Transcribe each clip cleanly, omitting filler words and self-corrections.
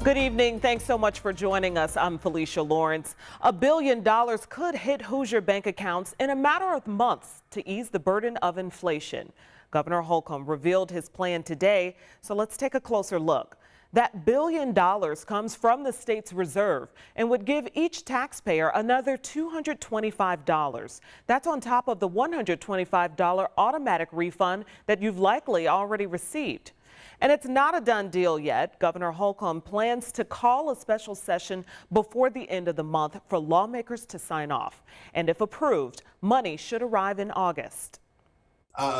Good evening. Thanks so much for joining us. I'm Felicia Lawrence. $1 billion could hit Hoosier bank accounts in a matter of months to ease the burden of inflation. Governor Holcomb revealed his plan today, so let's take a closer look. That $1 billion comes from the state's reserve and would give each taxpayer another $225. That's on top of the $125 automatic refund that you've likely already received. And it's not a done deal yet. Governor Holcomb plans to call a special session before the end of the month for lawmakers to sign off. And if approved, money should arrive in August.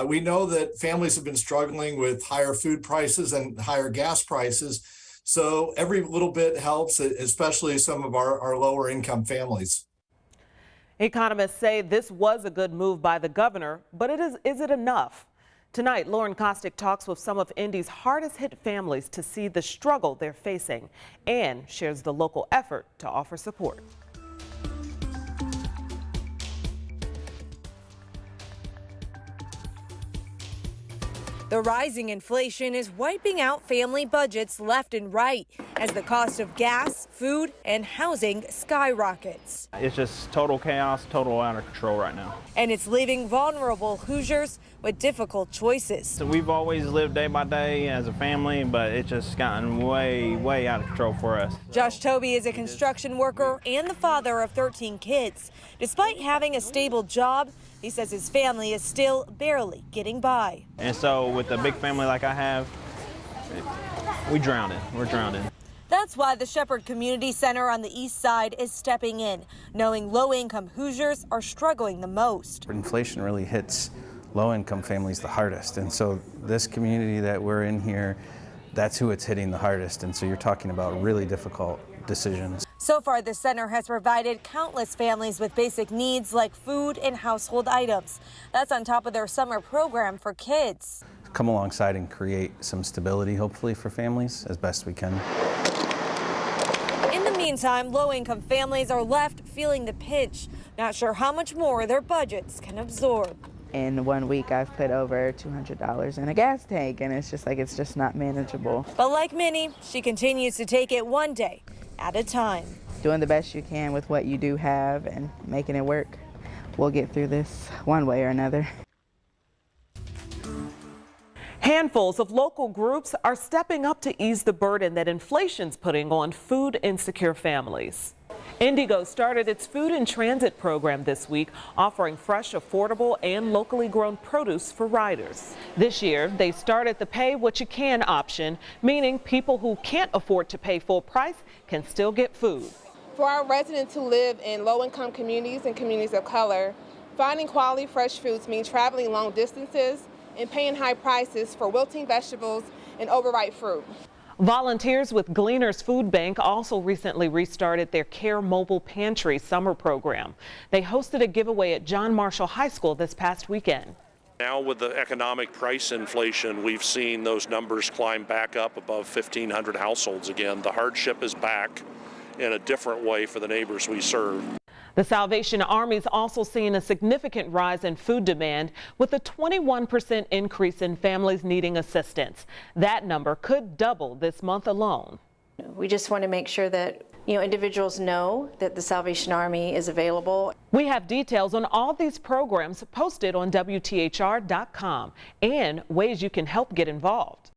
We know that families have been struggling with higher food prices and higher gas prices. So every little bit helps, especially some of our lower income families. Economists say this was a good move by the governor, but is it enough? Tonight, Lauren Kostick talks with some of Indy's hardest hit families to see the struggle they're facing and shares the local effort to offer support. The rising inflation is wiping out family budgets left and right as the cost of gas, food, and housing skyrockets. It's just total chaos, total out of control right now. And it's leaving vulnerable Hoosiers with difficult choices. So we've always lived day by day as a family, but it's just gotten way out of control for us. Josh Toby is a construction worker and the father of 13 kids. Despite having a stable job, he says his family is still barely getting by. And so with a big family like I have, we're drowning. That's why the Shepherd Community Center on the east side is stepping in, knowing low-income Hoosiers are struggling the most. Inflation really hits low-income families the hardest, and so this community that we're in here, that's who it's hitting the hardest, and so you're talking about really difficult decisions. So far, the center has provided countless families with basic needs like food and household items. That's on top of their summer program for kids. Come alongside and create some stability, hopefully, for families as best we can. In the meantime, low-income families are left feeling the pinch, not sure how much more their budgets can absorb. In 1 week, I've put over $200 in a gas tank, and it's just not manageable. But like Minnie, she continues to take it one day at a time. Doing the best you can with what you do have and making it work. We'll get through this one way or another. Handfuls of local groups are stepping up to ease the burden that inflation's putting on food insecure families. Indigo started its food in transit program this week, offering fresh, affordable, and locally grown produce for riders. This year, they started the pay what you can option, meaning people who can't afford to pay full price can still get food. For our residents who live in low-income communities and communities of color, finding quality fresh foods means traveling long distances and paying high prices for wilting vegetables and overripe fruit. Volunteers with Gleaners Food Bank also recently restarted their Care Mobile Pantry summer program. They hosted a giveaway at John Marshall High School this past weekend. Now with the economic price inflation, we've seen those numbers climb back up above 1,500 households again. The hardship is back in a different way for the neighbors we serve. The Salvation Army is also seeing a significant rise in food demand with a 21% increase in families needing assistance. That number could double this month alone. We just want to make sure that individuals know that the Salvation Army is available. We have details on all these programs posted on WTHR.com and ways you can help get involved.